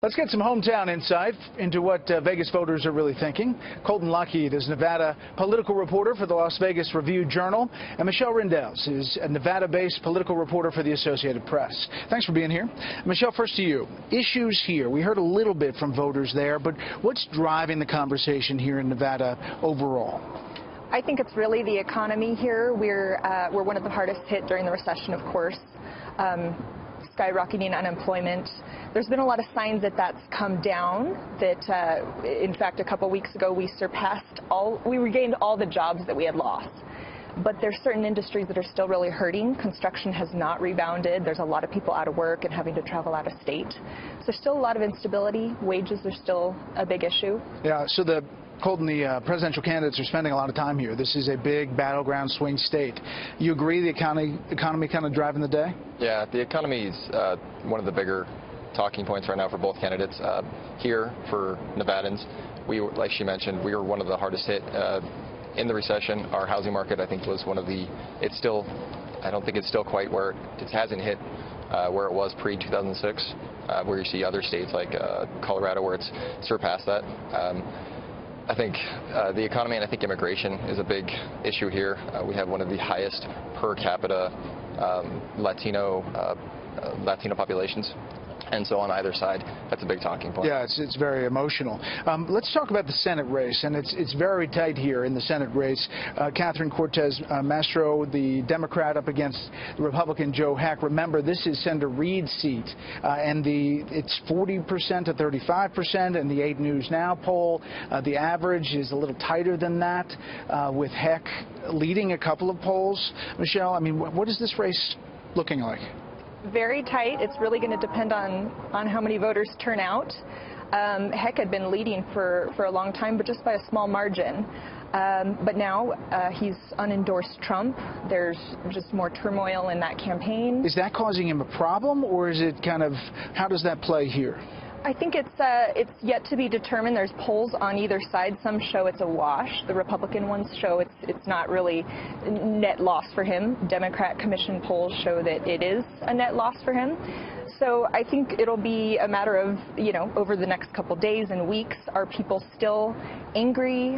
Let's get some hometown insight into what Vegas voters are really thinking. Colton Lockheed is Nevada political reporter for the Las Vegas Review-Journal, and Michelle Rindels is a Nevada-based political reporter for the Associated Press. Thanks for being here. Michelle, first to you. Issues here. We heard a little bit from voters there, but what's driving the conversation here in Nevada overall? I think it's really the economy here. We're one of the hardest hit during the recession, of course. Skyrocketing unemployment. There's been a lot of signs that that's come down, that in fact a couple weeks ago we regained all the jobs that we had lost. But there's certain industries that are still really hurting. Construction has not rebounded. There's a lot of people out of work and having to travel out of state. So there's still a lot of instability. Wages are still a big issue. Yeah, so Colton, the presidential candidates are spending a lot of time here. This is a big battleground swing state. You agree the economy kind of driving the day? Yeah, the economy is one of the bigger talking points right now for both candidates. Here, for Nevadans, like she mentioned, we were one of the hardest hit in the recession. Our housing market, I think, was one of the, I don't think it's still quite where it hasn't hit where it was pre-2006, where you see other states like Colorado where it's surpassed that. I think the economy and I think immigration is a big issue here. We have one of the highest per capita Latino populations. And so on either side, that's a big talking point. Yeah, it's very emotional. Let's talk about the Senate race, and it's very tight here in the Senate race. Catherine Cortez Masto, the Democrat, up against the Republican Joe Heck. Remember, this is Senator Reed's seat, and it's 40% to 35% in the 8 News Now poll. The average is a little tighter than that, with Heck leading a couple of polls. Michelle, I mean, what is this race looking like? Very tight. It's really going to depend on how many voters turn out. Heck had been leading for a long time, but just by a small margin. But now he's unendorsed Trump. There's just more turmoil in that campaign. Is that causing him a problem, or is it kind of, how does that play here? I think it's yet to be determined. There's polls on either side. Some show it's a wash. The Republican ones show it's not really net loss for him. Democrat commission polls show that it is a net loss for him. So I think it'll be a matter of, over the next couple days and weeks, are people still angry?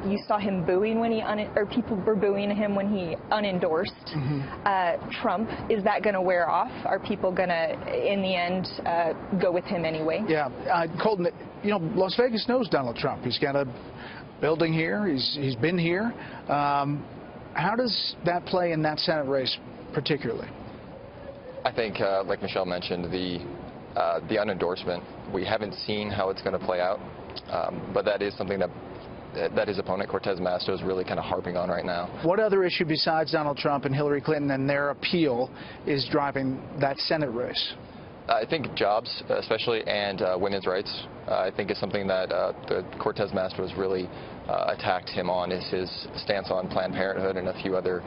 You saw him booing when people were booing him when he unendorsed Trump. Is that going to wear off? Are people going to, in the end, go with him anyway? Yeah, Colton, Las Vegas knows Donald Trump. He's got a building here. He's been here. How does that play in that Senate race particularly? I think, like Michelle mentioned, the unendorsement, we haven't seen how it's going to play out, but that is something that his opponent, Cortez Masto, is really kind of harping on right now. What other issue besides Donald Trump and Hillary Clinton and their appeal is driving that Senate race? I think jobs, especially, and women's rights, I think is something that the Cortez Masto has really attacked him on, is his stance on Planned Parenthood and a few other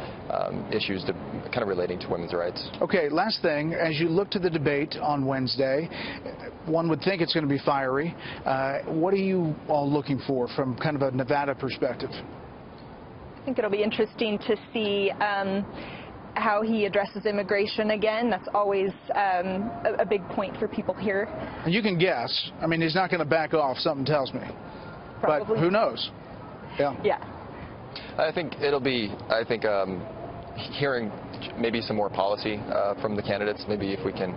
issues kind of relating to women's rights. Okay, last thing, as you look to the debate on Wednesday, one would think it's going to be fiery. What are you all looking for from kind of a Nevada perspective? I think it'll be interesting to see how he addresses immigration again. That's always a big point for people here. And you can guess. I mean, he's not going to back off, something tells me. Probably. But who knows? Yeah. I think it'll be, hearing maybe some more policy from the candidates, maybe if we can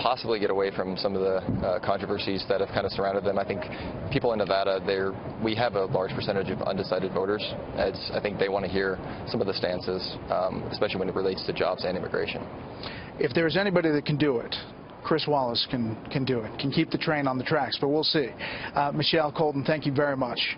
possibly get away from some of the controversies that have kind of surrounded them. I think people in Nevada, we have a large percentage of undecided voters. I think they want to hear some of the stances, especially when it relates to jobs and immigration. If there's anybody that can do it, Chris Wallace can do it, can keep the train on the tracks, but we'll see. Michelle, Colton, thank you very much.